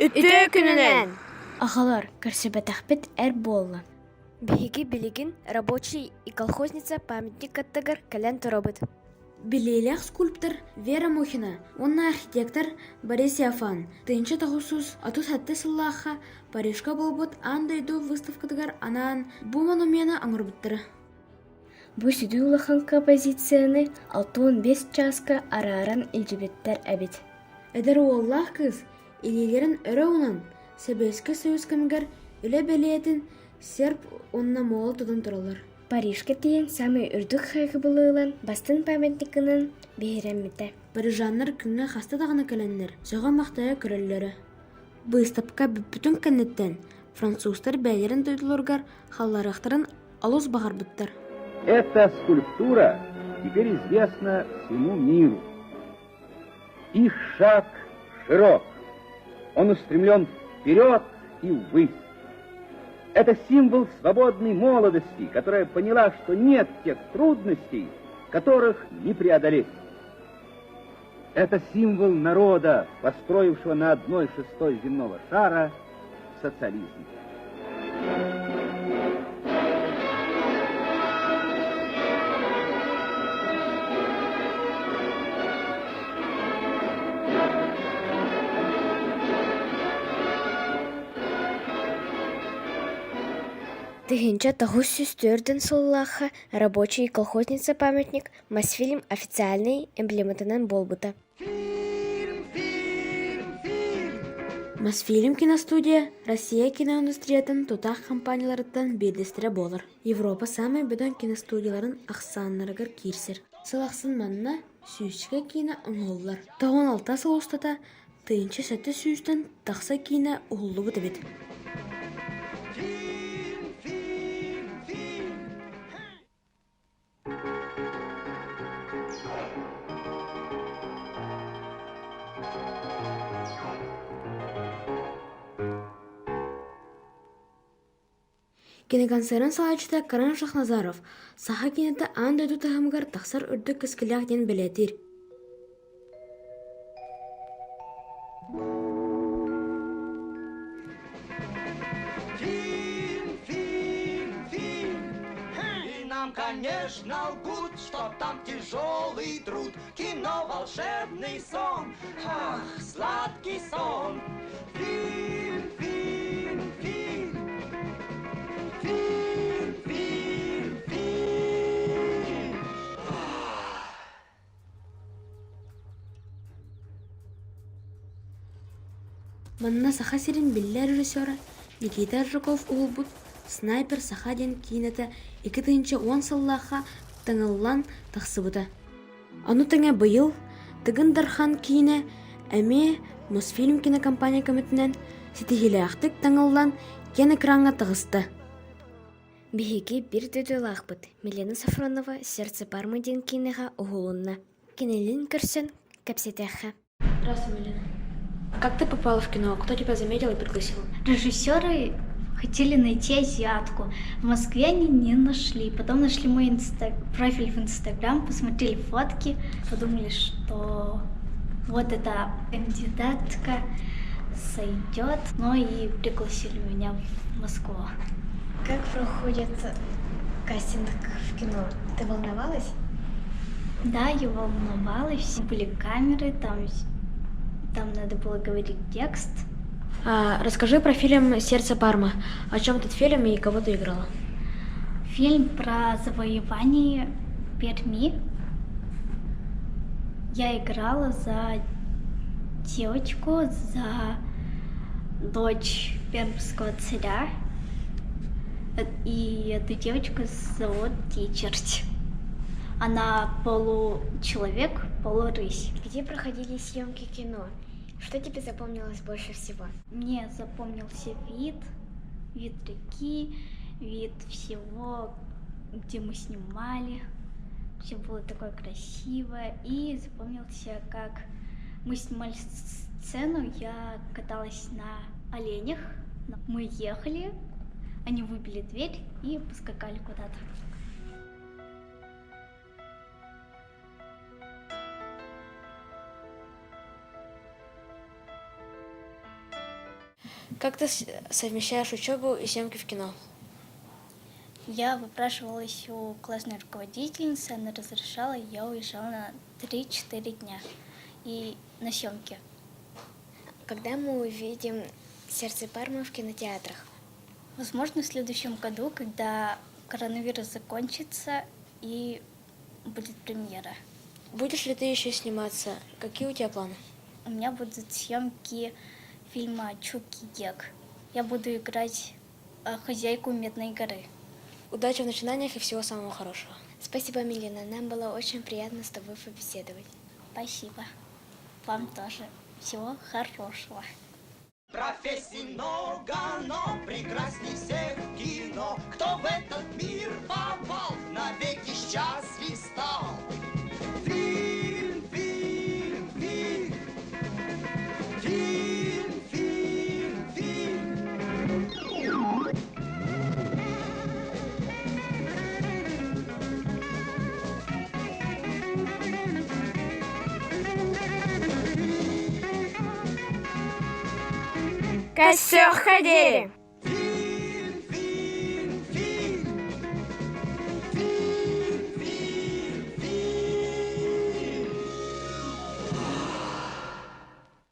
Үтө күнінен. Ағалар, көрсөбәтәхбет әр болла. Биһиги билигин рабочий и колхозница памятник аттыгар кэлэн торобыт. Билейлях скульптор Вера Мухина, онна архитектор Борис Яфан. Тынча тахусус атус хатты сыллаха Парижка болбут андайду выставкадыгар анаан бу монумена аңырбыттыры. Бу сүдүү улахан композицияны 6-5 часка арааран илжибеттер әбит. Эдер уоллах кыз, илилерин өрө унан, Советский Союз кемгер үле белиетин серб онна моол тудун туралар. Парижка тиен самый үрдүк хайгы былыылан бастын памятникынын бейреммите. Парижаннар күнгө хаста дагына кәләннер, жага мактая көрөллөрө. Выставка бүтүн кеннеттен француздар бәйлерин тойдуларгар халларахтарын алус багарбыттар. Эта скульптура теперь известна всему миру. Их шаг широк. Он устремлен вперед и ввысь. Это символ свободной молодости, которая поняла, что нет тех трудностей, которых не преодолеть. Это символ народа, построившего на 1/6 земного шара социализм. Тыгынча тахус сүстөрдөн сыллаха рабочий и колхозница памятник Мосфильм официальный эмблематынан болбута. Мосфильм киностудия Россия киноиндустриятын тутах компанияларыттан бедестире болар. Европа самый бөдөн киностудияларын аксааннарыгар кирсер. Сылаксын манна сүүчке кино оңоллар. 96 сылустата тыынча сәтті сүүстен тақса кино уғылы бұты бет. Киноконцерн салачыта Каран Шахназаров. Саха кинеті андайду тахымгар тақсар үрдік кіскілях ден білетір. И нам, конечно, лгут, что там тяжелый труд. Кино — волшебный сон, ах, сладкий сон. Фильм, фильм, фильм. Фильм, фильм, фильм. Манна саха сирин биллер режиссера Никита Жуков улбут снайпер саха ден кинеті 2010 сыллаха тыңыллан тақсыбыта. Ану тыңа бұйыл тыгын дархан кине әме Мосфильм кинокомпания комитінен сетихиляқтык тыңыллан кен экранға тығысты. Биһиги бир дөдөлахбыт. Милена Сафронова «Сердце Пармы» ден кинеға угулунна. Кинелин көрсен кәпсетәхә. Здравствуй, Милена. Как ты попала в кино? Кто тебя заметил и пригласил? Режиссеры хотели найти азиатку. В Москве они не нашли. Потом нашли мой профиль в Инстаграм, посмотрели фотки, подумали, что вот эта кандидатка сойдет. Ну и пригласили меня в Москву. Как проходит кастинг в кино? Ты волновалась? Да, я волновалась. Были камеры, там надо было говорить текст. Расскажи про фильм «Сердце Пармы». О чем этот фильм и кого ты играла? Фильм про завоевание Перми. Я играла за девочку, за дочь пермского царя. И эту девочку зовут Тичерть. Она получеловек, полурысь. Где проходили съемки кино? Что тебе запомнилось больше всего? Мне запомнился вид реки, вид всего, где мы снимали. Все было такое красивое. И запомнился, как мы снимали сцену. Я каталась на оленях. Мы ехали, они выбили дверь и поскакали куда-то. Как ты совмещаешь учебу и съемки в кино? Я выпрашивалась у классной руководительницы, она разрешала, и я уезжала на 3-4 дня и на съемки. Когда мы увидим «Сердце Пармы» в кинотеатрах? Возможно, в следующем году, когда коронавирус закончится и будет премьера. Будешь ли ты еще сниматься? Какие у тебя планы? У меня будут съемки фильма «Чуки Гек». Я буду играть хозяйку Медной горы. Удачи в начинаниях и всего самого хорошего. Спасибо, Милена. Нам было очень приятно с тобой побеседовать. Спасибо. Вам тоже. Всего хорошего. Профессий много, но прекрасней всех кино. Кто в этот мир попал, навеки счастлив стал. Фильм, фильм, фильм. Фильм, фильм, фильм. Костер ходили.